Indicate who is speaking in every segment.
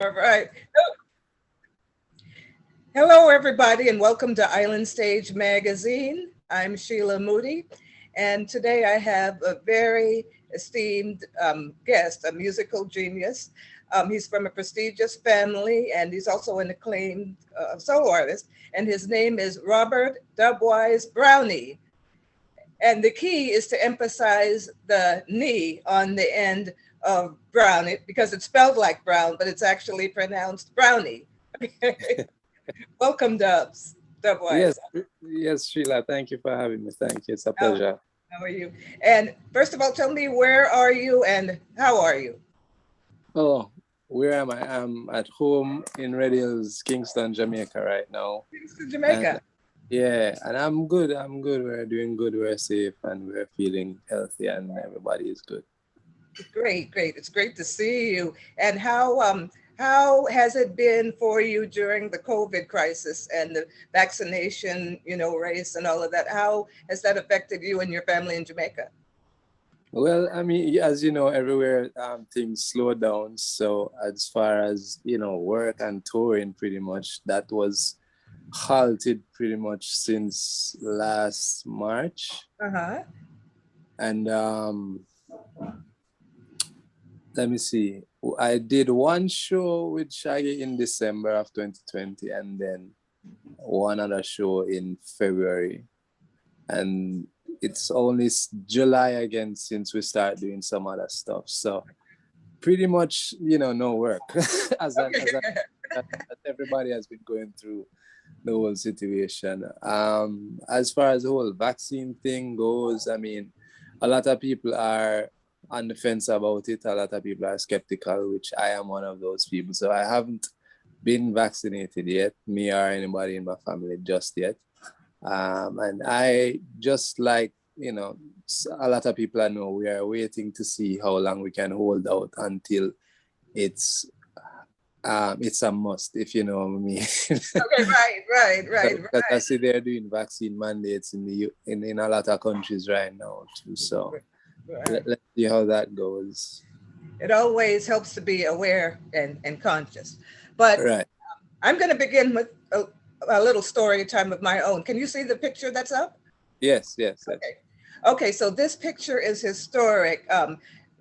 Speaker 1: All right. Hello, everybody, and welcome to Island Stage Magazine. I'm Shelah Moody, and today I have a very esteemed guest, a musical genius. He's from a prestigious family, and he's also an acclaimed solo artist, and his name is Robert Dubwise Browne. And the key is to emphasize the knee on the end of Browne because it's spelled like Brown, but it's actually pronounced Brownie. Welcome, Dubwise.
Speaker 2: Yes, yes, Sheila. Thank you for having me. Thank you. It's a
Speaker 1: How,
Speaker 2: pleasure.
Speaker 1: how are you? And first of all, tell me, where are you and how are you?
Speaker 2: Oh, where am I? I'm at home in Red Hills, Kingston, Jamaica right now.
Speaker 1: Thanks to
Speaker 2: And
Speaker 1: Jamaica.
Speaker 2: yeah, and I'm good. I'm good. We're doing good. We're safe and we're feeling healthy and everybody is good.
Speaker 1: Great, great. It's great to see you. And how has it been for you during the COVID crisis and the vaccination, race and all of that? How has that affected you and your family in Jamaica?
Speaker 2: Well, I mean, as you know, everywhere things slow down. So as far as, work and touring, pretty much that was halted pretty much since last March.
Speaker 1: Uh-huh.
Speaker 2: And let me see. I did one show with Shaggy in December of 2020 and then one other show in February. And it's only July again since we start doing some other stuff. So pretty much, no work as everybody has been going through the whole situation. As far as the whole vaccine thing goes, I mean, a lot of people are on the fence about it. A lot of people are skeptical, which I am one of those people. So I haven't been vaccinated yet, me or anybody in my family just yet. And I just like, a lot of people I know, we are waiting to see how long we can hold out until it's a must, if you know what I mean.
Speaker 1: Okay, right.
Speaker 2: Because I see they're doing vaccine mandates in a lot of countries right now too. So
Speaker 1: Right.
Speaker 2: let's see how that goes.
Speaker 1: It always helps to be aware and conscious. But
Speaker 2: Right.
Speaker 1: I'm going to begin with a little story time of my own. Can you see the picture that's up?
Speaker 2: Yes.
Speaker 1: Okay. Okay, so this picture is historic.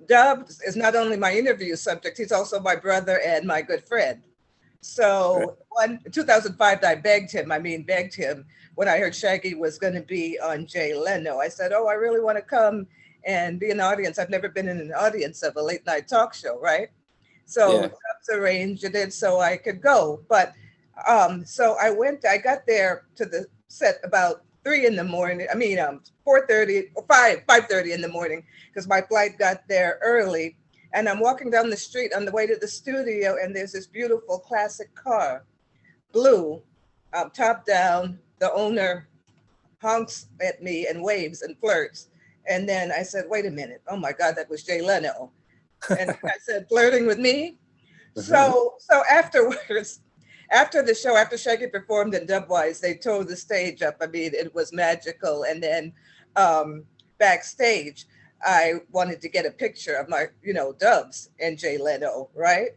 Speaker 1: Dubz is not only my interview subject, he's also my brother and my good friend.
Speaker 2: Right.
Speaker 1: So in 2005, I begged him when I heard Shaggy was going to be on Jay Leno. I said, oh, I really want to come and be an audience. I've never been in an audience of a late night talk show, right? So
Speaker 2: Yeah.
Speaker 1: Dubz arranged it so I could go. But so I got there to the set about 3 in the morning. 4:30 or 5:30 in the morning because my flight got there early. And I'm walking down the street on the way to the studio, and there's this beautiful classic car, blue, top down. The owner honks at me and waves and flirts. And then I said, wait a minute. Oh my God, that was Jay Leno. And I said, flirting with me? So afterwards, after the show, after Shaggy performed in Dubwise, they tore the stage up. I mean, it was magical. And then backstage, I wanted to get a picture of my, Dubz and Jay Leno, right?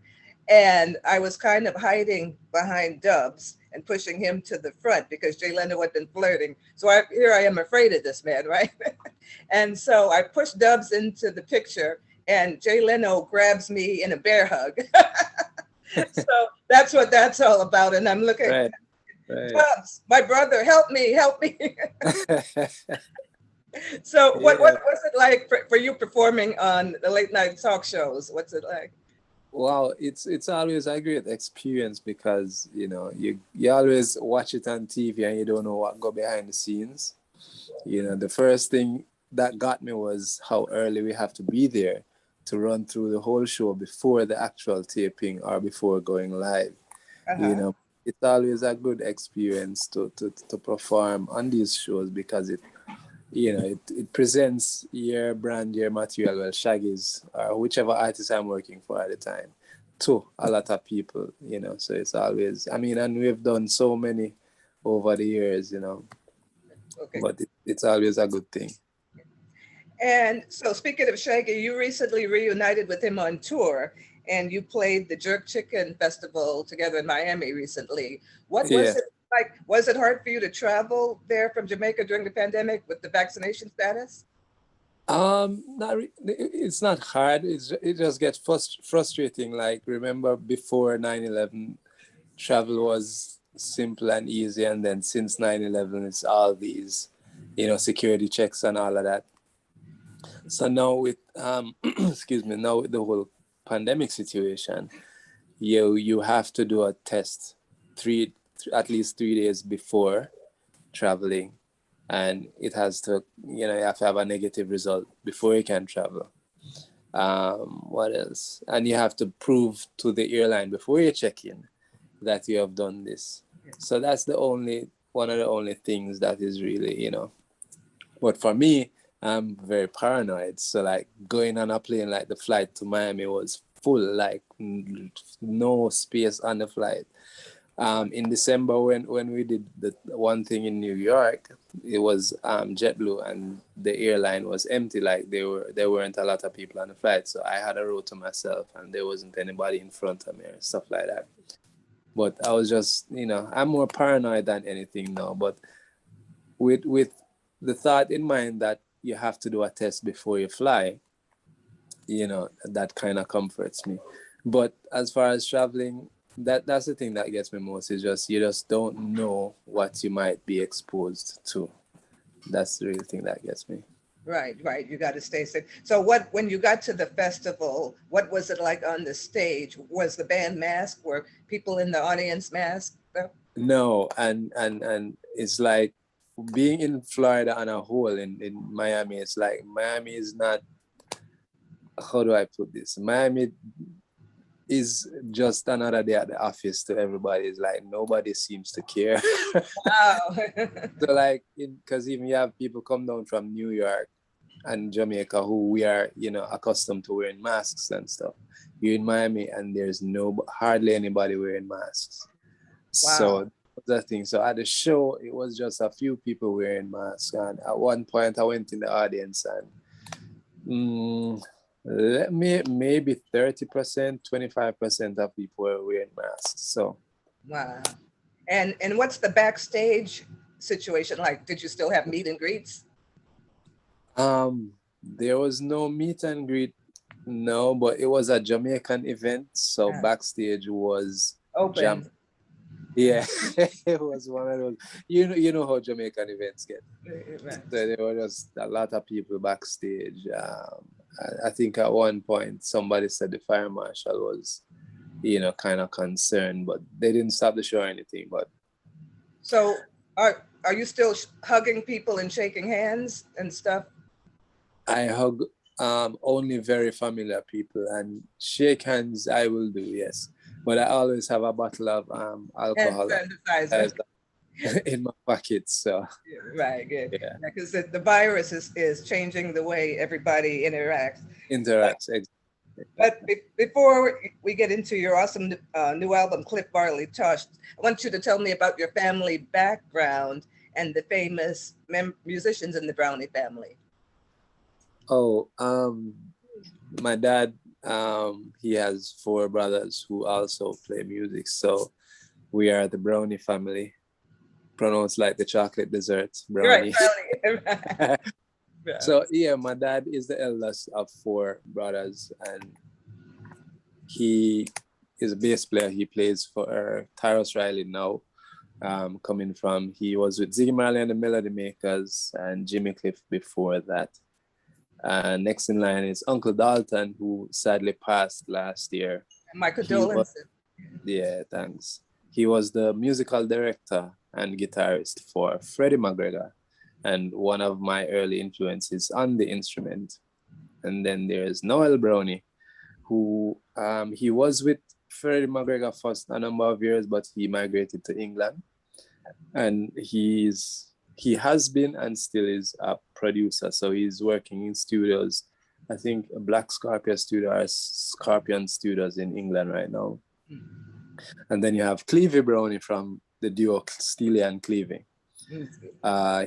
Speaker 1: And I was kind of hiding behind Dubz and pushing him to the front because Jay Leno had been flirting. So here I am afraid of this man, right? And so I pushed Dubz into the picture and Jay Leno grabs me in a bear hug. So that's what that's all about. And I'm looking,
Speaker 2: Right.
Speaker 1: Dubz, my brother, help me. So what
Speaker 2: Yeah.
Speaker 1: was it like for you performing on the late night talk shows? What's it like?
Speaker 2: Wow, it's always a great experience because you always watch it on TV and you don't know what go behind the scenes. The first thing that got me was how early we have to be there to run through the whole show before the actual taping or before going live. You
Speaker 1: Uh-huh.
Speaker 2: know, it's always a good experience to perform on these shows because it presents your brand, your material, well, Shaggy's, or whichever artist I'm working for at the time, to a lot of people. So it's always, and we've done so many over the years,
Speaker 1: Okay.
Speaker 2: but it's always a good thing.
Speaker 1: And so speaking of Shaggy, you recently reunited with him on tour. and you played the Jerk Chicken Festival together in Miami recently. What was
Speaker 2: Yeah.
Speaker 1: it like? Was it hard for you to travel there from Jamaica during the pandemic with the vaccination status?
Speaker 2: It's not hard. It just gets frustrating. Like, remember before 9/11, travel was simple and easy, and then since 9/11, it's all these, security checks and all of that. So now with excuse me, now with the whole pandemic situation, you have to do a test at least 3 days before traveling, and it has to, you have to have a negative result before you can travel. What else? And you have to prove to the airline before you check in that you have done this. So that's one of the only things that is really, But for me, I'm very paranoid. So like going on a plane, like the flight to Miami was full, like no space on the flight. In December, when we did the one thing in New York, it was JetBlue, and the airline was empty. Like there weren't a lot of people on the flight, so I had a row to myself, and there wasn't anybody in front of me or stuff like that. But I was just, I'm more paranoid than anything now. But with the thought in mind that you have to do a test before you fly, that kind of comforts me. But as far as traveling, that's the thing that gets me most, is just you just don't know what you might be exposed to. That's the real thing that gets me.
Speaker 1: Right. You got to stay safe. So when you got to the festival, what was it like on the stage? Was the band masked? Were people in the audience masked?
Speaker 2: No, and it's like being in Florida on a whole, in Miami, it's like Miami is not, how do I put this? Miami is just another day at the office to everybody. It's like nobody seems to care.
Speaker 1: Wow.
Speaker 2: So like, because even you have people come down from New York and Jamaica who we are, accustomed to wearing masks and stuff. You're in Miami and there's hardly anybody wearing masks.
Speaker 1: Wow.
Speaker 2: So that's the thing. So at the show, it was just a few people wearing masks. And at one point I went in the audience and maybe 30%, 25% of people were wearing masks. So
Speaker 1: wow. And what's the backstage situation like? Did you still have meet and greets?
Speaker 2: There was no meet and greet, no, but it was a Jamaican event, so backstage was
Speaker 1: open.
Speaker 2: Yeah, it was one of those. You know how Jamaican events get.
Speaker 1: Right.
Speaker 2: So there were just a lot of people backstage. I think at one point somebody said the fire marshal was, kind of concerned, but they didn't stop the show or anything. But
Speaker 1: so are you still hugging people and shaking hands and stuff?
Speaker 2: I hug only very familiar people, and shake hands I will do, yes. But I always have a bottle of alcohol in my pocket. So
Speaker 1: right, good. Yeah, because the virus is changing the way everybody interacts.
Speaker 2: Exactly.
Speaker 1: But before we get into your awesome new album, Clip Marley Tosh, I want you to tell me about your family background and the famous musicians in the Browne family.
Speaker 2: Oh, my dad, he has 4 brothers who also play music. So we are the Browne family, pronounced like the chocolate dessert, brownie. Right. So yeah, my dad is the eldest of 4 brothers, and he is a bass player. He plays for Tyrus Riley now. He was with Ziggy Marley and the Melody Makers and Jimmy Cliff before that. Next in line is Uncle Dalton, who sadly passed last year.
Speaker 1: My condolences.
Speaker 2: Yeah, thanks. He was the musical director and guitarist for Freddie McGregor, and one of my early influences on the instrument. And then there's Noel Browne, who he was with Freddie McGregor for a number of years, but he migrated to England. And he has been and still is a producer. So he's working in studios, I think Black Scorpion Studio or Scorpion Studios in England right now. And then you have Clevie Browne from the duo Steely and Clevie.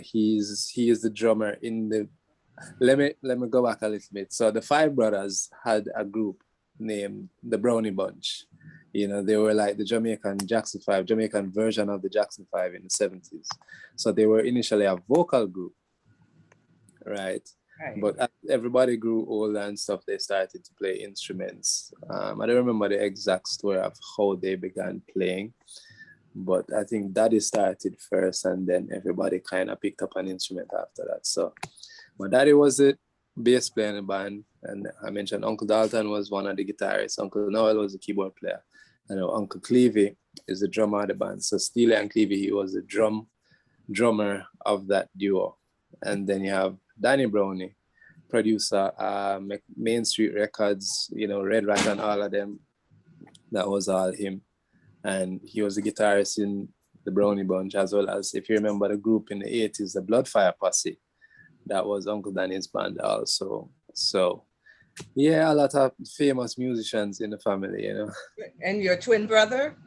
Speaker 2: He is the drummer in the. Let me go back a little bit. So the 5 brothers had a group named the Brownie Bunch. You know, they were like the Jackson 5, Jamaican version of the Jackson 5 in the 70s. So they were initially a vocal group, right?
Speaker 1: Right.
Speaker 2: But as everybody grew older and stuff, they started to play instruments. I don't remember the exact story of how they began playing, but I think Daddy started first, and then everybody kind of picked up an instrument after that. So my daddy was the bass player in the band, and I mentioned Uncle Dalton was one of the guitarists. Uncle Noel was the keyboard player. And Uncle Clevey is the drummer of the band. So Steely and Clevey, he was the drummer of that duo. And then you have Danny Browne, producer, Main Street Records, you know, Red Rat and all of them. That was all him. And he was a guitarist in the Brownie Bunch, as well as, if you remember the group in the 80s, the Bloodfire Posse. That was Uncle Danny's band also. So, yeah, a lot of famous musicians in the family, you know.
Speaker 1: And your twin brother?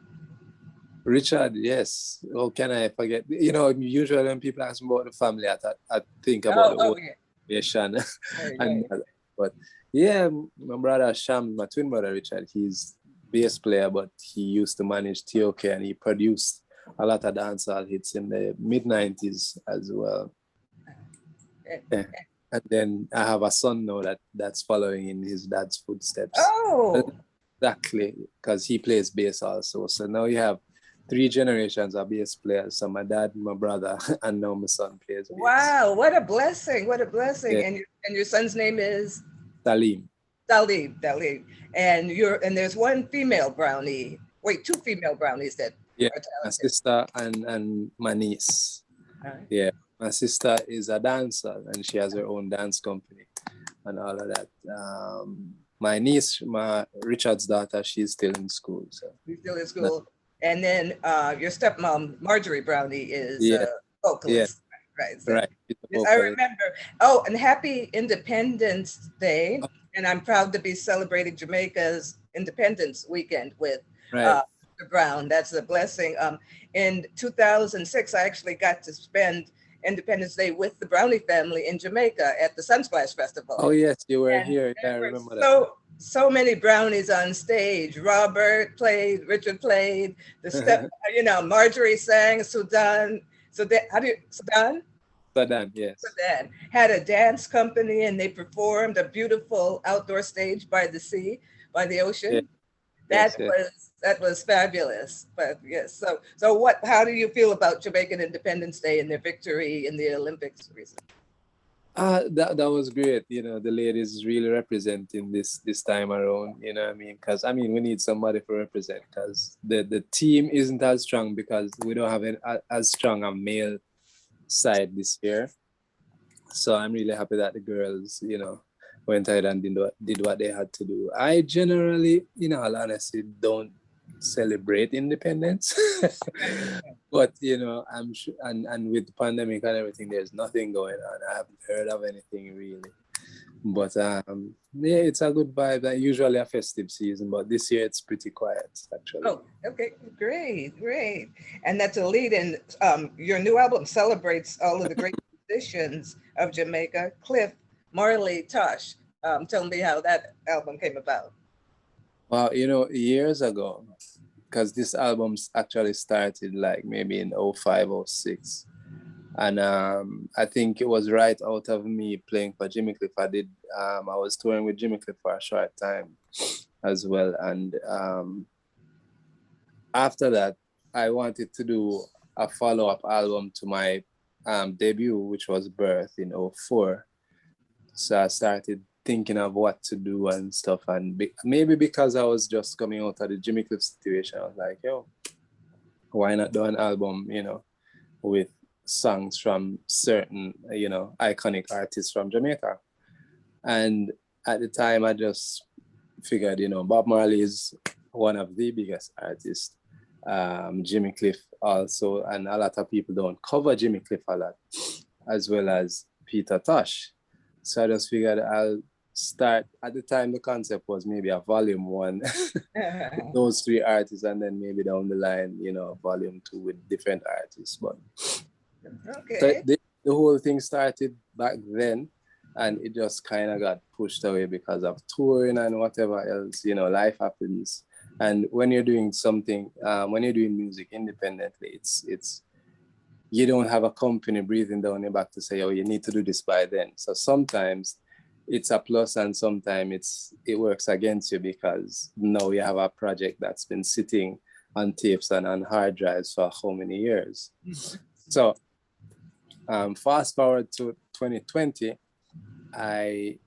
Speaker 2: Richard, yes. Oh, can I forget? You know, usually when people ask me about the family, I think about the old nation.
Speaker 1: Right.
Speaker 2: But yeah, my brother Sham, my twin brother Richard, he's bass player, but he used to manage TOK, and he produced a lot of dancehall hits in the mid-90s as well. Yeah. And then I have a son now that's following in his dad's footsteps.
Speaker 1: Oh,
Speaker 2: exactly, because he plays bass also. So now you have 3 generations of bass players. So my dad, my brother, and now my son plays bass.
Speaker 1: wow, what a blessing, what a blessing.
Speaker 2: Yeah.
Speaker 1: And your son's name is?
Speaker 2: Salim.
Speaker 1: Dalim. And there's one female brownie. Wait, 2 female brownies that
Speaker 2: yeah,
Speaker 1: are talented.
Speaker 2: my sister and my niece.
Speaker 1: Right.
Speaker 2: Yeah. My sister is a dancer, and she has her own dance company and all of that. My niece, Richard's daughter, she's still in school. So
Speaker 1: She's still in school. And then your stepmom, Marjorie Brownie, is a vocalist.
Speaker 2: Yeah.
Speaker 1: Right. So
Speaker 2: right.
Speaker 1: I remember. Oh, and happy Independence Day. And I'm proud to be celebrating Jamaica's Independence Weekend with Browne. That's a blessing. In 2006, I actually got to spend Independence Day with the Brownie family in Jamaica at the Sunsplash Festival.
Speaker 2: Oh yes, you were here. Yeah, I remember
Speaker 1: that. So many brownies on stage. Robert played, Richard played, Marjorie sang, Sudan,
Speaker 2: yes.
Speaker 1: Sudan had a dance company, and they performed a beautiful outdoor stage by the sea, by the ocean. Yeah. That was fabulous. But yes, so how do you feel about Jamaican Independence Day and their victory in the Olympics recently?
Speaker 2: That was great. You know, the ladies really representing this time around, you know what I mean? Because, I mean, we need somebody to represent, because the team isn't as strong, because we don't have as strong a male side this year. So I'm really happy that the girls, you know, went ahead and did what they had to do. I generally, in all honesty, don't celebrate independence. But, you know, I'm sure, and with the pandemic and everything, there's nothing going on. I haven't heard of anything really. But yeah, it's a good vibe. Usually a festive season, but this year it's pretty quiet, actually.
Speaker 1: Oh, okay, great. And that's a lead in. Your new album celebrates all of the great musicians of Jamaica. Cliff, Marley Tosh. Tell me how that album came about.
Speaker 2: Well, you know, years ago, because this album actually started like maybe in 05, 06. And I think it was right out of me playing for Jimmy Cliff. I was touring with Jimmy Cliff for a short time as well. And after that, I wanted to do a follow-up album to my debut, which was Birth in 04. So I started thinking of what to do and stuff. And maybe because I was just coming out of the Jimmy Cliff situation, I was like, yo, why not do an album, you know, with songs from certain, you know, iconic artists from Jamaica. And at the time, I just figured, you know, Bob Marley is one of the biggest artists. Jimmy Cliff also, and a lot of people don't cover Jimmy Cliff a lot, as well as Peter Tosh. So I just figured I'll start, at the time the concept was maybe a volume 1, those 3 artists, and then maybe down the line, you know, volume 2 with different artists. But
Speaker 1: okay.
Speaker 2: So the whole thing started back then, and it just kind of got pushed away because of touring and whatever else, you know, life happens. And when you're doing something, when you're doing music independently, it's you don't have a company breathing down your back to say, oh, you need to do this by then. So sometimes it's a plus, and sometimes it works against you, because now you have a project that's been sitting on tapes and on hard drives for how many years. So fast forward to 2020, I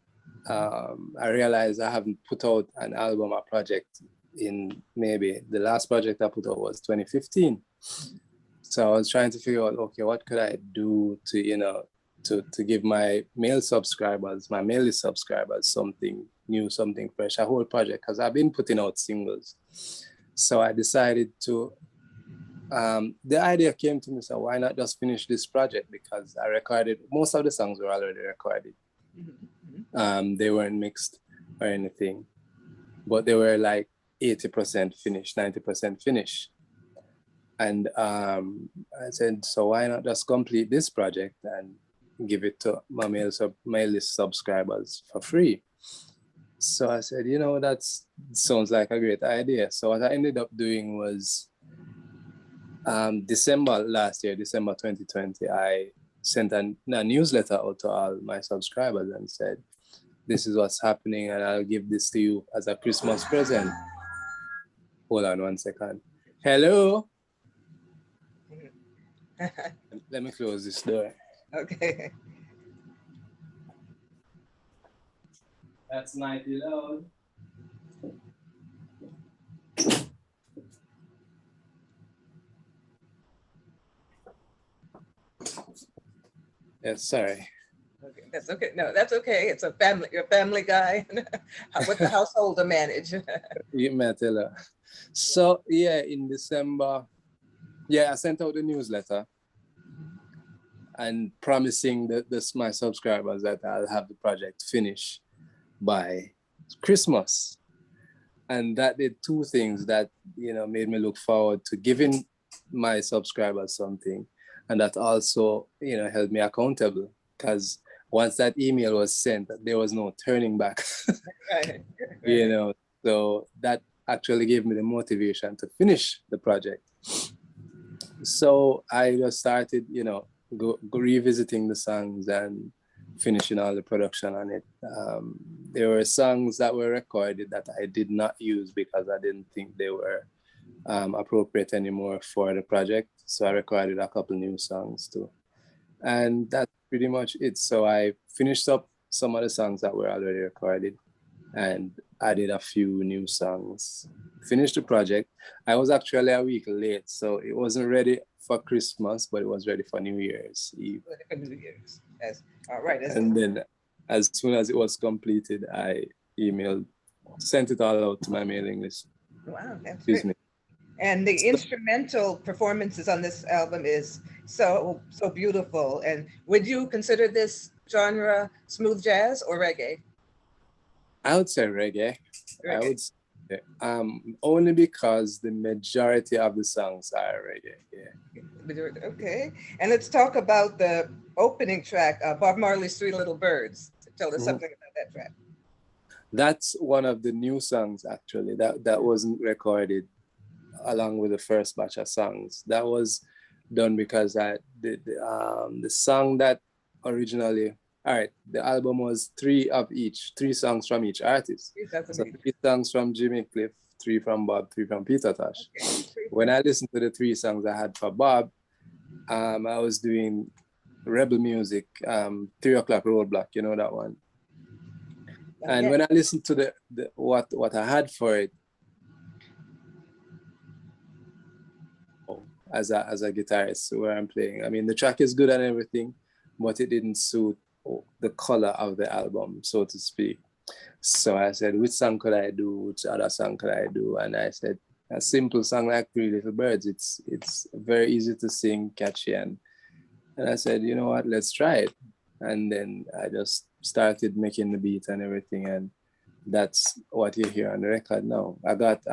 Speaker 2: realized I haven't put out an album or project in, maybe the last project I put out was 2015. So I was trying to figure out, okay, what could I do to, you know, to give my male subscribers, my male subscribers, something new, something fresh, a whole project, because I've been putting out singles. So I decided to, the idea came to me, so why not just finish this project? Because I recorded, most of the songs were already recorded. They weren't mixed or anything, but they were like 80% finished, 90% finished. And I said, so why not just complete this project and give it to my male list subscribers for free? So I said, you know, that sounds like a great idea. So what I ended up doing was, December last year, December 2020, I sent a newsletter out to all my subscribers and said, this is what's happening, and I'll give this to you as a Christmas present. Hold on 1 second. Hello? Let me close this door.
Speaker 1: Okay.
Speaker 2: That's mighty loud. Yeah, sorry.
Speaker 1: Okay, that's okay. No, that's okay. It's a family. You're a family guy. With the household to manage.
Speaker 2: You met her. So yeah, in December, yeah, I sent out the newsletter and promising my subscribers that I'll have the project finished by Christmas. And that did two things that, you know, made me look forward to giving my subscribers something. And that also, you know, held me accountable, because once that email was sent, there was no turning back.
Speaker 1: Right.
Speaker 2: You know, so that actually gave me the motivation to finish the project. So I just started, you know, go revisiting the songs and finishing all the production on it. There were songs that were recorded that I did not use because I didn't think they were appropriate anymore for the project. So I recorded a couple new songs too. And that's pretty much it. So I finished up some of the songs that were already recorded and added a few new songs. Finished the project. I was actually a week late, so it wasn't ready for Christmas, but it was ready for New Year's Eve.
Speaker 1: For New Year's. Yes. All right.
Speaker 2: And then as soon as it was completed, I sent it all out to my mailing list.
Speaker 1: Wow, that's great. And the instrumental performances on this album is so beautiful. And would you consider this genre smooth jazz or reggae?
Speaker 2: I would say reggae. I would say, only because the majority of the songs are reggae. Yeah.
Speaker 1: Okay. And let's talk about the opening track, Bob Marley's Three Little Birds. Tell us something about that track.
Speaker 2: That's one of the new songs, actually, that wasn't recorded along with the first batch of songs. That was done because the song that originally, all right, the album was three songs from each artist. So 3 songs from Jimmy Cliff, 3 from Bob, 3 from Peter Tosh. Okay. When I listened to the 3 songs I had for Bob, I was doing rebel music, 3 o'clock roadblock, you know that one. And when I listened to the what I had for it, as a guitarist where I'm playing, I mean, the track is good and everything, but it didn't suit the color of the album, so to speak. So I said, which song could I do? Which other song could I do? And I said, a simple song like Three Little Birds. It's very easy to sing, catchy, and I said, you know what, let's try it. And then I just started making the beat and everything, and that's what you hear on the record now. I got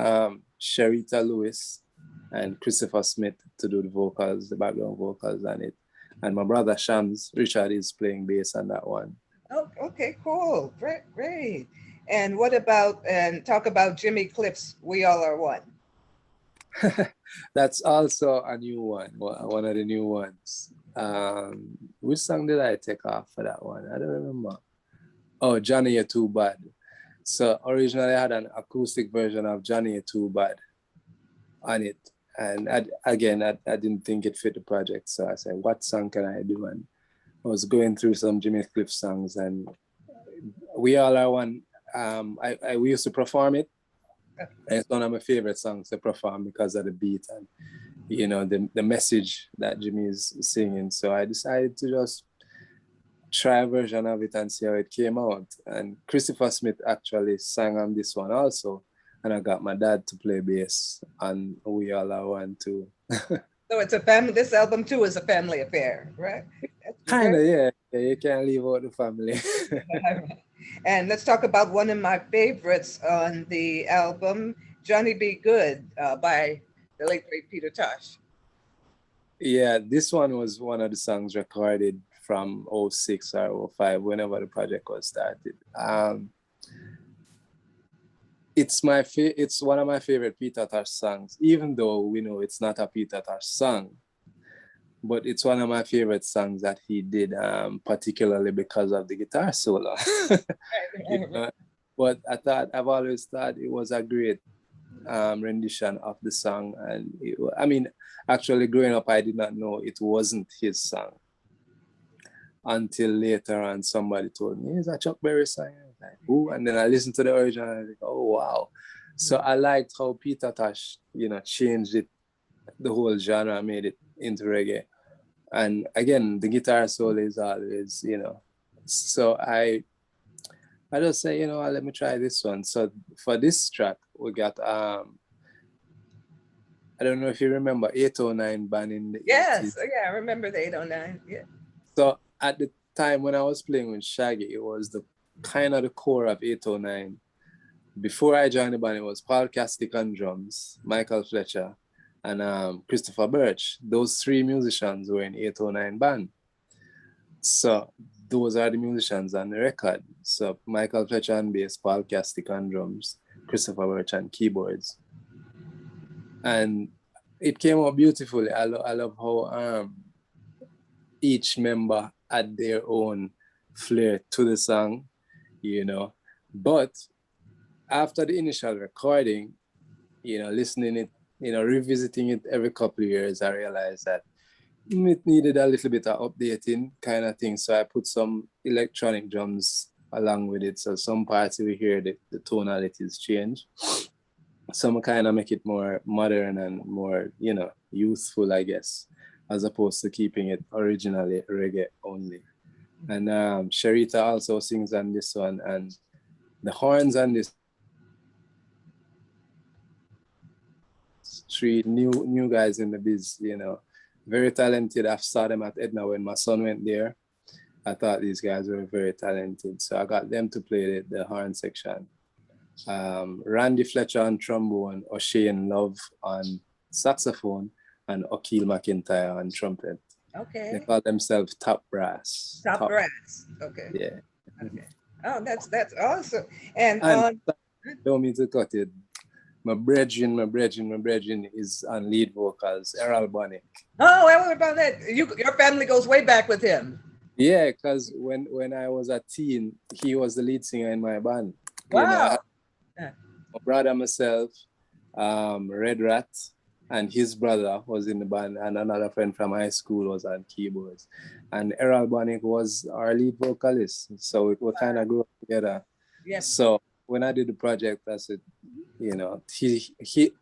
Speaker 2: Sherita Lewis and Christopher Smith to do the vocals, the background vocals on it. And my brother Shams Richard is playing bass on that one.
Speaker 1: Oh, okay, cool. Great, great. And what about, and talk about Jimmy Cliff's We All Are One?
Speaker 2: That's also a new one of the new ones. Which song did I take off for that one? I don't remember. Oh, Johnny, You're Too Bad. So originally I had an acoustic version of Johnny, You're Too Bad on it. And I didn't think it fit the project. So I said, what song can I do? And I was going through some Jimmy Cliff songs, and We All Are One. We used to perform it. And it's one of my favorite songs to perform because of the beat and, you know, the message that Jimmy is singing. So I decided to just try a version of it and see how it came out. And Christopher Smith actually sang on this one also. And I got my dad to play bass, and We All Are One too.
Speaker 1: So it's a family, this album too is a family affair, right?
Speaker 2: Kind of, yeah. You can't leave out the family.
Speaker 1: And let's talk about one of my favorites on the album, Johnny Be Good, by the late great Peter Tosh.
Speaker 2: Yeah, this one was one of the songs recorded from 06 or 05, whenever the project was started. It's one of my favorite Peter Tosh songs, even though we know it's not a Peter Tosh song. But it's one of my favorite songs that he did, particularly because of the guitar solo. You know? But I've always thought it was a great rendition of the song. And actually growing up, I did not know it wasn't his song until later on somebody told me, it's a Chuck Berry song. I was like, ooh, and then I listened to the original and I was like, oh, wow. So I liked how Peter Tosh, changed it, the whole genre, made it into reggae. And again, the guitar solo is always, so I just say, let me try this one. So for this track, we got, I don't know if you remember 809 band in the 80s.
Speaker 1: Yes, yeah, I remember the 809, yeah.
Speaker 2: So at the time when I was playing with Shaggy, it was the kind of the core of 809. Before I joined the band, it was Paul Castick on drums, Michael Fletcher, and Christopher Birch. Those three musicians were in 809 band. So those are the musicians on the record. So Michael Fletcher on bass, Paul Castick on drums, Christopher Birch on keyboards. And it came out beautifully. I love how each member had their own flair to the song, But after the initial recording, listening it, revisiting it every couple of years, I realized that it needed a little bit of updating kind of thing. So I put some electronic drums along with it. So some parts we hear the tonalities change. Some kind of make it more modern and more, youthful, I guess, as opposed to keeping it originally reggae only. And Sharita also sings on this one, and the horns on this, three new guys in the biz, very talented. I saw them at Edna when my son went there. I thought these guys were very talented, so I got them to play the horn section. Randy Fletcher on trombone, O'Shane Love on saxophone, and O'Keel McIntyre on trumpet.
Speaker 1: Okay.
Speaker 2: They call themselves Top Brass.
Speaker 1: Top Brass. Okay.
Speaker 2: Yeah.
Speaker 1: Okay. Oh, that's awesome. And
Speaker 2: don't mean to cut it. My brethren is on lead vocals, Errol Bonnick.
Speaker 1: Oh, what about that? Your family goes way back with him.
Speaker 2: Yeah, because when I was a teen, he was the lead singer in my band.
Speaker 1: Wow.
Speaker 2: My brother, myself, Red Rat, and his brother was in the band, and another friend from high school was on keyboards. And Errol Bonnick was our lead vocalist. So we kind of grew up together.
Speaker 1: Yes.
Speaker 2: So when I did the project, I said,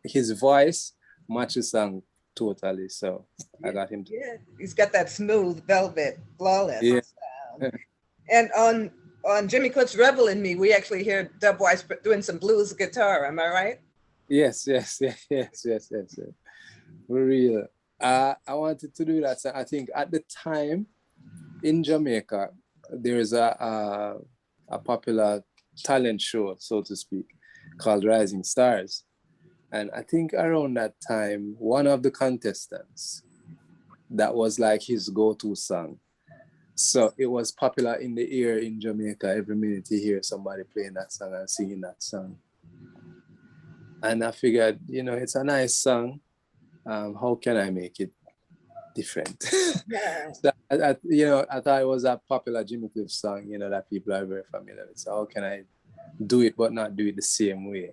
Speaker 2: his voice matches song totally. So I got him.
Speaker 1: Yeah, he's got that smooth velvet, flawless sound. And on Jimmy Cliff's Revel in Me, we actually hear Dubwise doing some blues guitar. Am I right?
Speaker 2: Yes. For real. I wanted to do that. So I think at the time in Jamaica, there's a popular talent show, so to speak, called Rising Stars. And I think around that time, one of the contestants, that was like his go-to song. So it was popular in the ear in Jamaica. Every minute you hear somebody playing that song and singing that song. And I figured, it's a nice song. How can I make it different?
Speaker 1: Yeah.
Speaker 2: So I thought it was a popular Jimmy Cliff song, that people are very familiar with. So how can I do it but not do it the same way?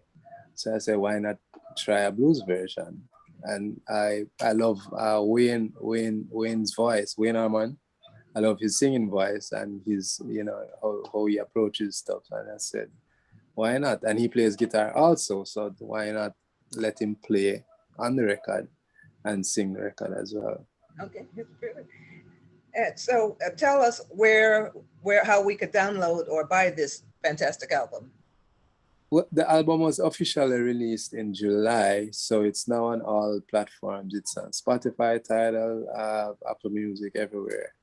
Speaker 2: So I said, why not try a blues version? And I love Wayne's voice, Wayne Harmon. I love his singing voice and his, how he approaches stuff. And I said, why not? And he plays guitar also, so why not let him play on the record and sing the record as well?
Speaker 1: Okay, that's good. And so tell us how we could download or buy this fantastic album.
Speaker 2: Well, the album was officially released in July, so it's now on all platforms. It's on Spotify, Tidal, Apple Music, everywhere.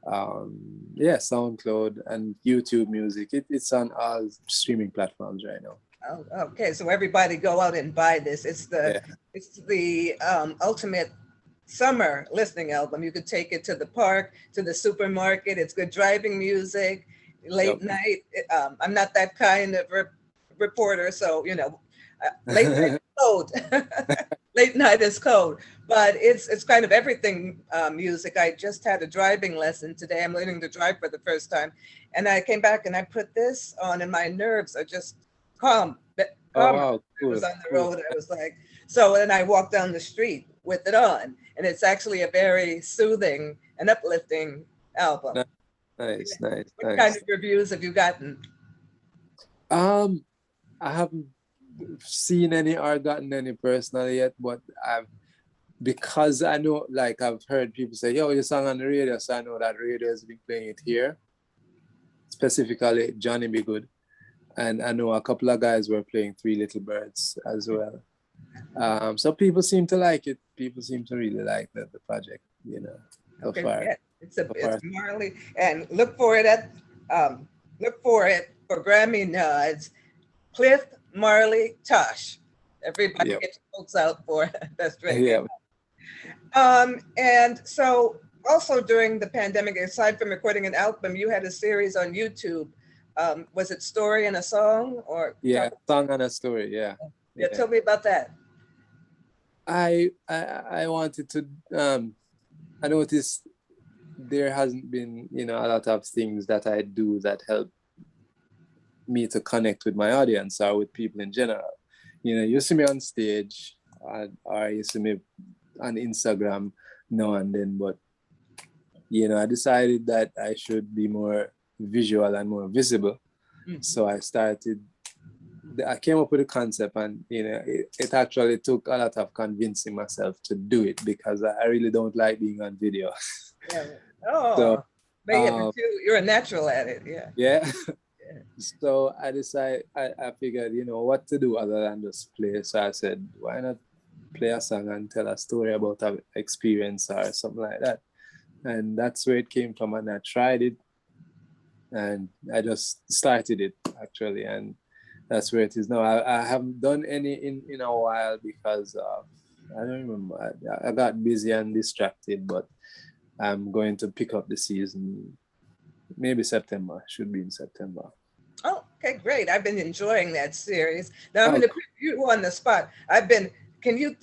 Speaker 2: SoundCloud and YouTube Music. It's on all streaming platforms right now.
Speaker 1: Oh, okay, so everybody go out and buy this. It's the ultimate summer listening album. You could take it to the park, to the supermarket. It's good driving music, late night. I'm not that kind of reporter, so late night is code. Late night is code, but it's kind of everything music. I just had a driving lesson today. I'm learning to drive for the first time, and I came back and I put this on, and my nerves are just calm.
Speaker 2: Oh, wow, cool.
Speaker 1: I was on the road. I was like, so then I walked down the street with it on, and it's actually a very soothing and uplifting album.
Speaker 2: Nice.
Speaker 1: What kind of reviews have you gotten?
Speaker 2: I haven't seen any or gotten any personally yet, but because I know, like, I've heard people say, yo, your song on the radio, so I know that radio has been playing it here, specifically Johnny B. Good. And I know a couple of guys were playing Three Little Birds as well. So people seem to like it. People seem to really like the project, so far.
Speaker 1: Yeah. It's Marley, and look for it for Grammy nods. Cliff Marley Tosh. Everybody get your folks out for Best Record. Yeah. And so also during the pandemic, aside from recording an album, you had a series on YouTube. Was it Story and a Song or?
Speaker 2: Yeah, Song and a Story. Yeah.
Speaker 1: Tell me about that.
Speaker 2: I wanted to. I noticed there hasn't been, a lot of things that I do that help me to connect with my audience or with people in general. You see me on stage or you see me on Instagram now and then, but I decided that I should be more visual and more visible. So I came up with a concept, and it actually took a lot of convincing myself to do it because I really don't like being on video.
Speaker 1: Yeah. Oh, but you're a natural at it.
Speaker 2: Yeah. So I decided, I figured, what to do other than just play. So I said, why not play a song and tell a story about an experience or something like that. And that's where it came from. And I tried it and I just started it actually. And that's where it is now. I haven't done any in a while because I don't remember. I got busy and distracted, but I'm going to pick up the season. Maybe September, should be in September.
Speaker 1: Oh, okay, great. I've been enjoying that series. Now I'm going to put you on the spot. Can you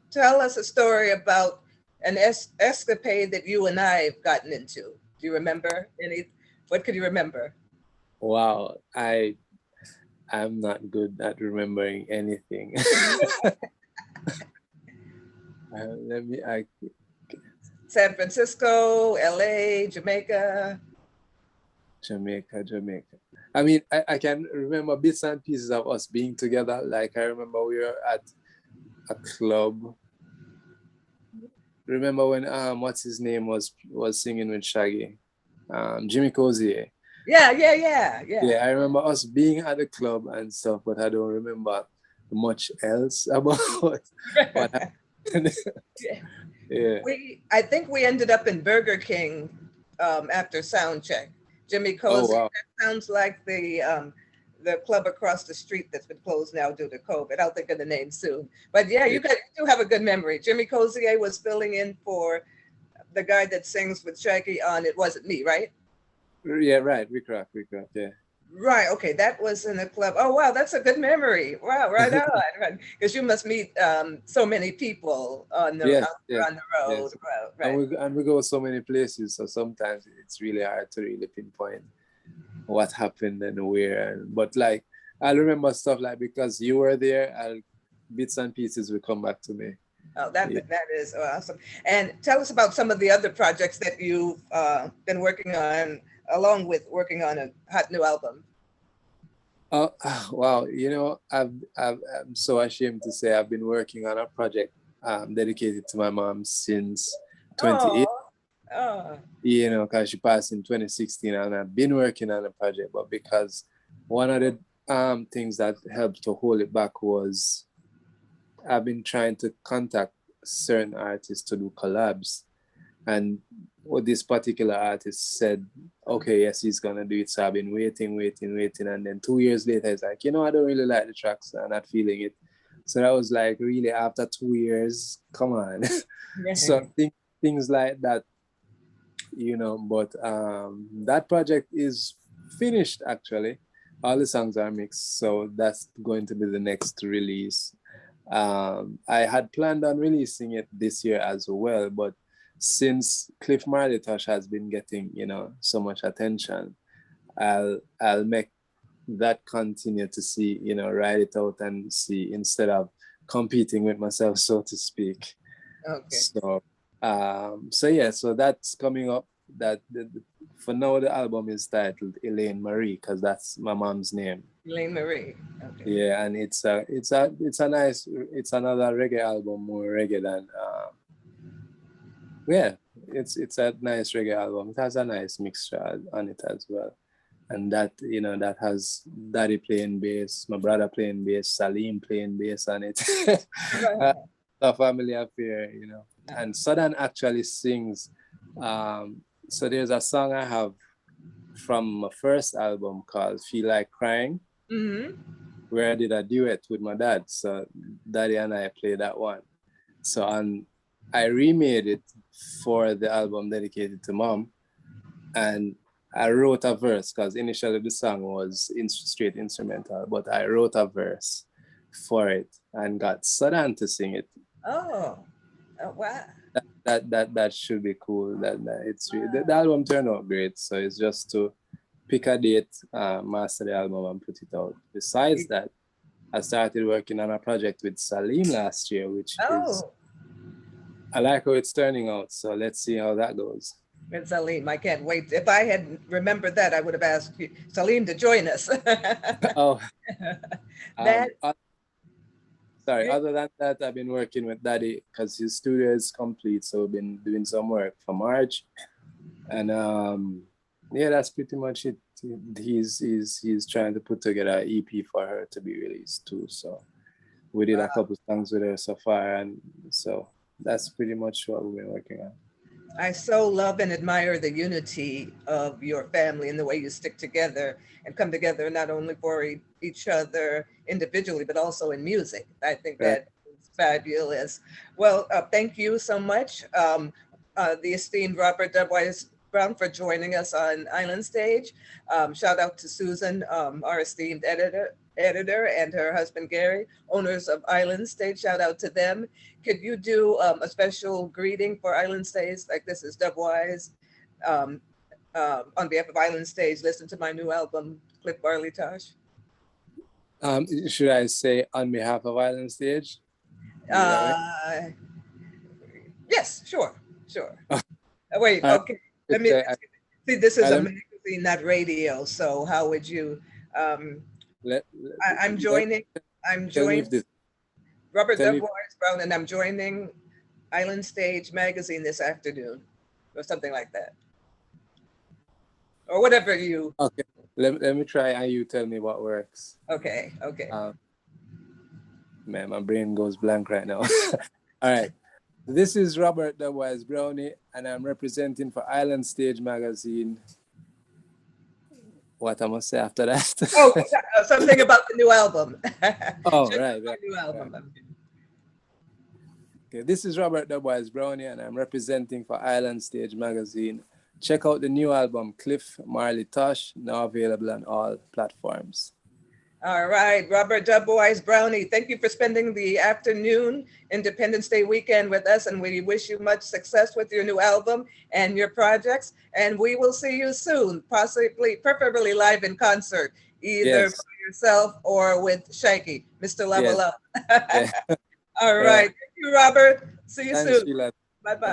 Speaker 1: tell us a story about an escapade that you and I have gotten into? Do you remember what could you remember?
Speaker 2: Wow, I'm not good at remembering anything.
Speaker 1: San Francisco, LA, Jamaica.
Speaker 2: Jamaica. I mean, I can remember bits and pieces of us being together. Like I remember we were at a club. Remember when what's his name was singing with Shaggy, Jimmy Cozier.
Speaker 1: Yeah.
Speaker 2: Yeah, I remember us being at the club and stuff, but I don't remember much else about what happened. Yeah.
Speaker 1: I think we ended up in Burger King after sound check. Jimmy Cozier.
Speaker 2: Oh, wow.
Speaker 1: That sounds like the club across the street that's been closed now due to COVID. I'll think of the name soon. But yeah, you do have a good memory. Jimmy Cozier was filling in for the guy that sings with Shaggy on It Wasn't Me, right?
Speaker 2: Yeah, right. We crack, yeah.
Speaker 1: Right. Okay. That was in a club. Oh, wow. That's a good memory. Wow. Right on. Right. Because you must meet so many people on the
Speaker 2: Yes,
Speaker 1: out
Speaker 2: yes,
Speaker 1: on the road.
Speaker 2: yes.
Speaker 1: Right.
Speaker 2: And we go so many places, so sometimes it's really hard to really pinpoint what happened and where. But like I remember stuff like because you were there, bits and pieces will come back to me.
Speaker 1: Oh, that
Speaker 2: Yeah.
Speaker 1: that is awesome. And tell us about some of the other projects that you've been working on, along with working on a hot new album.
Speaker 2: Oh, wow. You know, I'm so ashamed to say I've been working on a project dedicated to my mom since 28.
Speaker 1: Oh, oh,
Speaker 2: You know, because she passed in 2016, and I've been working on a project, but because one of the things that helped to hold it back was I've been trying to contact certain artists to do collabs. And what this particular artist said, okay, yes, he's gonna do it. So I've been waiting. And then 2 years later, it's like, you know, I don't really like the tracks. I'm not feeling it. So that was like really after 2 years, come on. So things like that, you know, but that project is finished actually. All the songs are mixed. So that's going to be the next release. I had planned on releasing it this year as well, but since Marley Tosh has been getting, you know, so much attention, I'll make that continue to see, you know, write it out and see instead of competing with myself, so to speak.
Speaker 1: okay.
Speaker 2: So yeah, so that's coming up. For now, the album is titled Elaine Marie because that's my mom's name.
Speaker 1: Elaine Marie. Okay.
Speaker 2: Yeah, and it's another reggae album, more reggae than yeah, it's a nice reggae album. It has a nice mixture on it as well. And that, you know, that has Daddy playing bass, my brother playing bass, Salim playing bass on it. A family affair, you know. And Southern actually sings. So there's a song I have from my first album called Feel Like Crying, where I did a duet with my dad. So Daddy and I played that one. So I remade it for the album dedicated to Mom. And I wrote a verse because initially the song was straight instrumental, but I wrote a verse for it and got Southern to sing it.
Speaker 1: Oh, wow.
Speaker 2: That should be cool. It's the album turned out great. So it's just to pick a date, master the album and put it out. Besides that, I started working on a project with Salim last year, which is, I like how it's turning out. So let's see how that goes.
Speaker 1: With Salim, I can't wait. If I had remembered that, I would have asked you, Salim to join us.
Speaker 2: Oh,
Speaker 1: that.
Speaker 2: Sorry, other than that, I've been working with Daddy because his studio is complete. So we've been doing some work for March. And yeah, that's pretty much it. He's trying to put together an EP for her to be released too. So we did a couple songs with her so far. And so that's pretty much what we've been working on.
Speaker 1: I so love and admire the unity of your family and the way you stick together and come together not only for each other individually, but also in music. I think that is fabulous. Well, thank you so much, the esteemed Robert Dubwise Browne, for joining us on Island Stage. Shout out to Susan, our esteemed editor, and her husband Gary, owners of Island Stage. Shout out to them. Could you do a special greeting for Island Stage? Like, this is Dubwise. On behalf of Island Stage, listen to my new album, Marley Tosh.
Speaker 2: Should I say on behalf of Island Stage?
Speaker 1: Yes, sure. Wait, okay. Let me see. This is a magazine, not radio. So how would you? I'm joining Robert Dubwise Browne, and I'm joining Island Stage magazine this afternoon, or something like that, or whatever you.
Speaker 2: Okay, let me try, and you tell me what works.
Speaker 1: Okay.
Speaker 2: Man, my brain goes blank right now. All right. This is Robert Dubwise Browne, and I'm representing for Island Stage magazine. What I must say after that?
Speaker 1: Something about the new album.
Speaker 2: Oh, right.
Speaker 1: New album.
Speaker 2: Okay, this is Robert Dubwise Browne, and I'm representing for Island Stage Magazine. Check out the new album, Cliff, Marley Tosh, now available on all platforms.
Speaker 1: All right, Robert Dubwise Browne, thank you for spending the afternoon Independence Day weekend with us, and we wish you much success with your new album and your projects. And we will see you soon, possibly, preferably live in concert, either
Speaker 2: Yes.
Speaker 1: by yourself or with Shaky, Mr. Level
Speaker 2: Yes.
Speaker 1: Up.
Speaker 2: Yeah.
Speaker 1: All right, thank you, Robert. See you
Speaker 2: Thanks,
Speaker 1: soon.
Speaker 2: Shelah.
Speaker 1: Bye-bye.